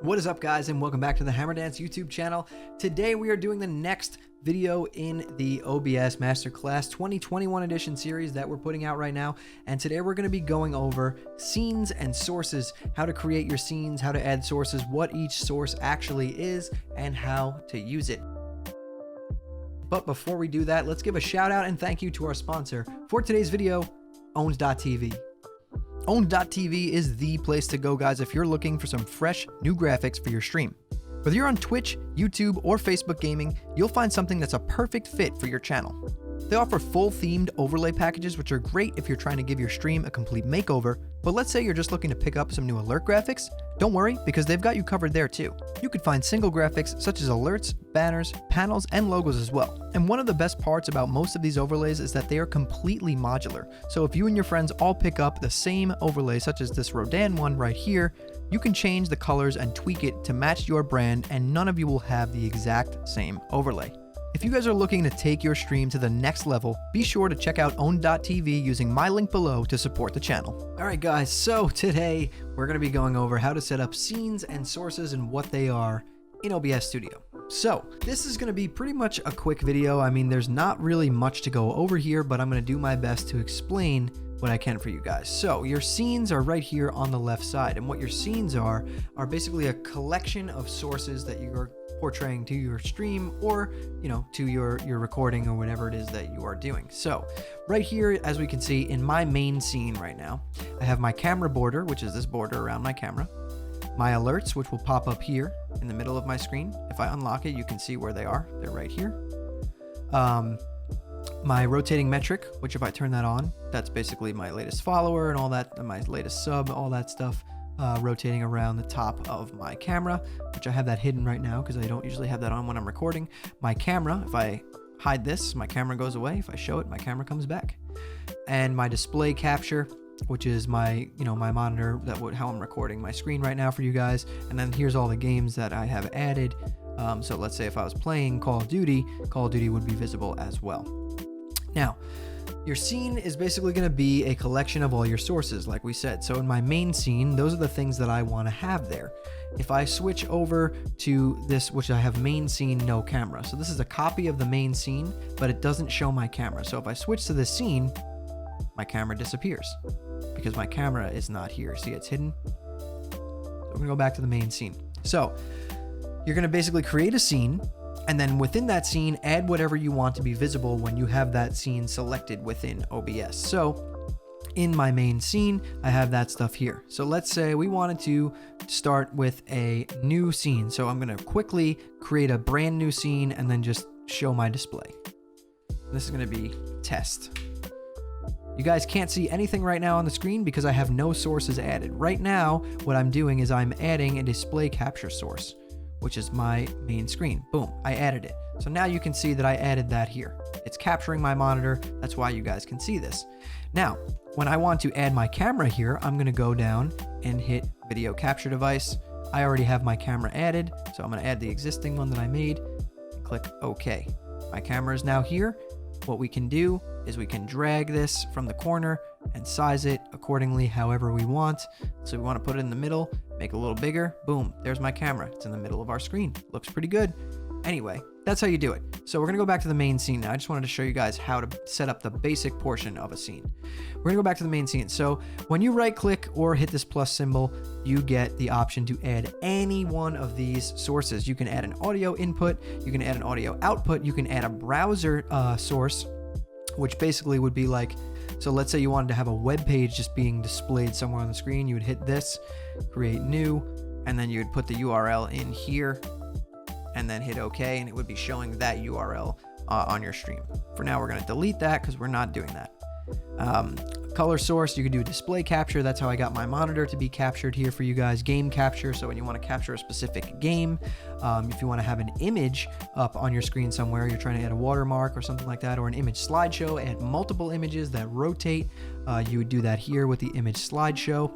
What is up, guys, and welcome back to the Hammer Dance YouTube channel. Today we are doing the next video in the OBS Masterclass 2021 edition series that we're putting out right now. And today we're going to be going over scenes and sources, how to create your scenes, how to add sources, what each source actually is, and how to use it. But before we do that, let's give a shout out and thank you to our sponsor for today's video, Owned.tv. Owned.tv is the place to go, guys, if you're looking for some fresh new graphics for your stream. Whether you're on Twitch, YouTube, or Facebook gaming, you'll find something that's a perfect fit for your channel. They offer full themed overlay packages, which are great if you're trying to give your stream a complete makeover. But let's say you're just looking to pick up some new alert graphics. Don't worry, because they've got you covered there too. You could find single graphics such as alerts, banners, panels, and logos as well. And one of the best parts about most of these overlays is that they are completely modular. So if you and your friends all pick up the same overlay, such as this Rodan one right here, you can change the colors and tweak it to match your brand, and none of you will have the exact same overlay. If you guys are looking to take your stream to the next level, be sure to check out Own.tv using my link below to support the channel. Alright guys, so today we're going to be going over how to set up scenes and sources and what they are in OBS Studio. So this is going to be pretty much a quick video. I mean, there's not really much to go over here, but I'm going to do my best to explain what I can for you guys. So your scenes are right here on the left side, and what your scenes are basically a collection of sources that you're portraying to your stream, or to your recording, or whatever it is that you are doing. So right here, as we can see in my main scene right now, I have my camera border, which is this border around my camera, my alerts, which will pop up here in the middle of my screen. If I unlock it, you can see where they are. They're right here. My rotating metric, which if I turn that on, that's basically my latest follower and all that, my latest sub, all that stuff, rotating around the top of my camera, which I have that hidden right now because I don't usually have that on when I'm recording. My camera, if I hide this, my camera goes away. If I show it, my camera comes back. And my display capture, which is my, my monitor, how I'm recording my screen right now for you guys. And then here's all the games that I have added. So let's say if I was playing Call of Duty would be visible as well. Now, your scene is basically going to be a collection of all your sources, like we said. So in my main scene, those are the things that I want to have there. If I switch over to this, which I have main scene, no camera. So this is a copy of the main scene, but it doesn't show my camera. So if I switch to this scene, my camera disappears because my camera is not here. See, it's hidden. So we're going to go back to the main scene. So you're going to basically create a scene, and then within that scene, add whatever you want to be visible when you have that scene selected within OBS. So in my main scene, I have that stuff here. So let's say we wanted to start with a new scene. So I'm going to quickly create a brand new scene and then just show my display. This is going to be test. You guys can't see anything right now on the screen because I have no sources added. Right now, what I'm doing is I'm adding a display capture source, which is my main screen. Boom, I added it. So now you can see that I added that here. It's capturing my monitor. That's why you guys can see this. Now, when I want to add my camera here, I'm gonna go down and hit video capture device. I already have my camera added, so I'm gonna add the existing one that I made and click OK. My camera is now here. What we can do is we can drag this from the corner and size it accordingly however we want. So we want to put it in the middle, make it a little bigger. Boom, there's my camera. It's in the middle of our screen. Looks pretty good. Anyway, that's how you do it. So we're going to go back to the main scene now. I just wanted to show you guys how to set up the basic portion of a scene. We're going to go back to the main scene. So when you right click or hit this plus symbol, you get the option to add any one of these sources. You can add an audio input, you can add an audio output, you can add a browser source, which basically would be like, so let's say you wanted to have a web page just being displayed somewhere on the screen. You would hit this, create new, and then you would put the URL in here and then hit OK, and it would be showing that URL on your stream. For now, we're going to delete that because we're not doing that. Color source, you can do display capture. That's how I got my monitor to be captured here for you guys. Game capture, so when you want to capture a specific game, if you want to have an image up on your screen somewhere, you're trying to add a watermark or something like that, or an image slideshow, add multiple images that rotate, you would do that here with the image slideshow.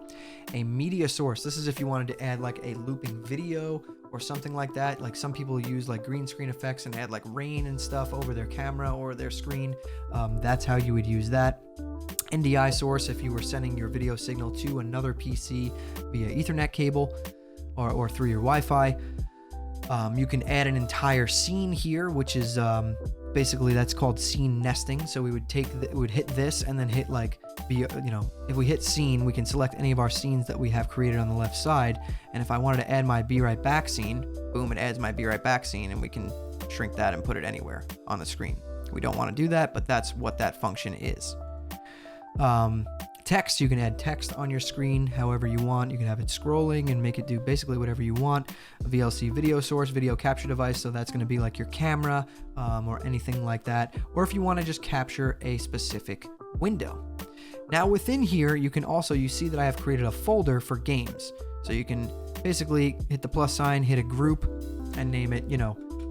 A media source, this is if you wanted to add like a looping video or something like that. Like some people use like green screen effects and add like rain and stuff over their camera or their screen. That's how you would use that. NDI source, if you were sending your video signal to another PC via Ethernet cable. or through your Wi-Fi. You can add an entire scene here, which is basically that's called scene nesting. So we would would hit this and then hit like if we hit scene, we can select any of our scenes that we have created on the left side. And if I wanted to add my Be Right Back scene, boom, it adds my Be Right Back scene, and we can shrink that and put it anywhere on the screen. We don't want to do that, but that's what that function is. Text, you can add text on your screen however you want. You can have it scrolling and make it do basically whatever you want. A VLC video source, video capture device, so that's going to be like your camera or anything like that. Or if you want to just capture a specific window. Now within here, you can also, you see that I have created a folder for games. So you can basically hit the plus sign, hit a group, and name it,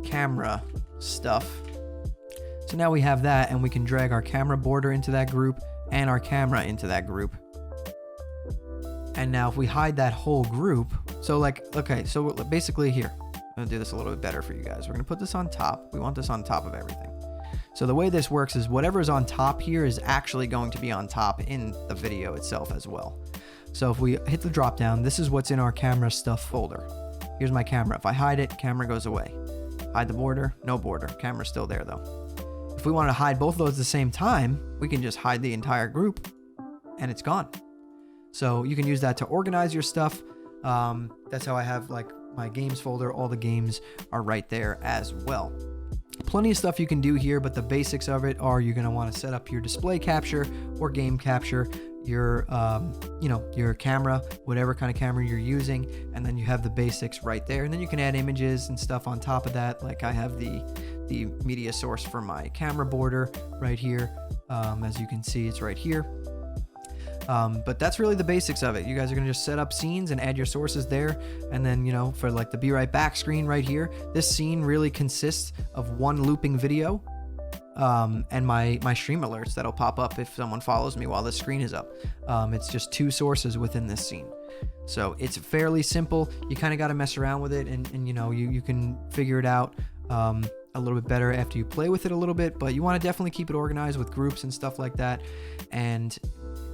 camera stuff. So now we have that, and we can drag our camera border into that group and our camera into that group. And now if we hide that whole group, so so basically here, I'm gonna do this a little bit better for you guys. We're gonna put this on top. We want this on top of everything. So the way this works is whatever's on top here is actually going to be on top in the video itself as well. So if we hit the drop down, this is what's in our camera stuff folder. Here's my camera. If I hide it, camera goes away. Hide the border, no border. Camera's still there though. If we want to hide both of those at the same time, we can just hide the entire group and it's gone. So you can use that to organize your stuff. That's how I have like my games folder. All the games are right there as well. Plenty of stuff you can do here, but the basics of it are you're going to want to set up your display capture or game capture, your your camera, whatever kind of camera you're using, and then you have the basics right there. And then you can add images and stuff on top of that. Like I have the media source for my camera border right here. As you can see, it's right here. But that's really the basics of it. You guys are going to just set up scenes and add your sources there. And then, for like the Be Right Back screen right here, this scene really consists of one looping video and my stream alerts that'll pop up if someone follows me while the screen is up. It's just two sources within this scene. So it's fairly simple. You kind of got to mess around with it and you can figure it out a little bit better after you play with it a little bit, but you want to definitely keep it organized with groups and stuff like that. And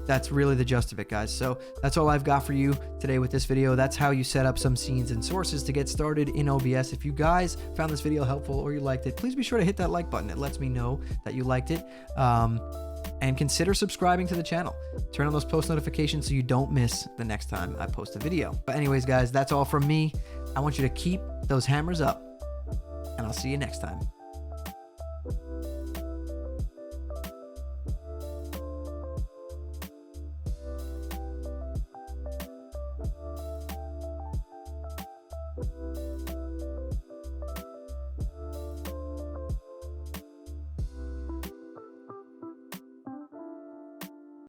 that's really the gist of it, guys. So that's all I've got for you today with this video. That's how you set up some scenes and sources to get started in OBS. If you guys found this video helpful or you liked it, please be sure to hit that like button. It lets me know that you liked it. And consider subscribing to the channel. Turn on those post notifications so you don't miss the next time I post a video. But anyways, guys, that's all from me. I want you to keep those hammers up, and I'll see you next time.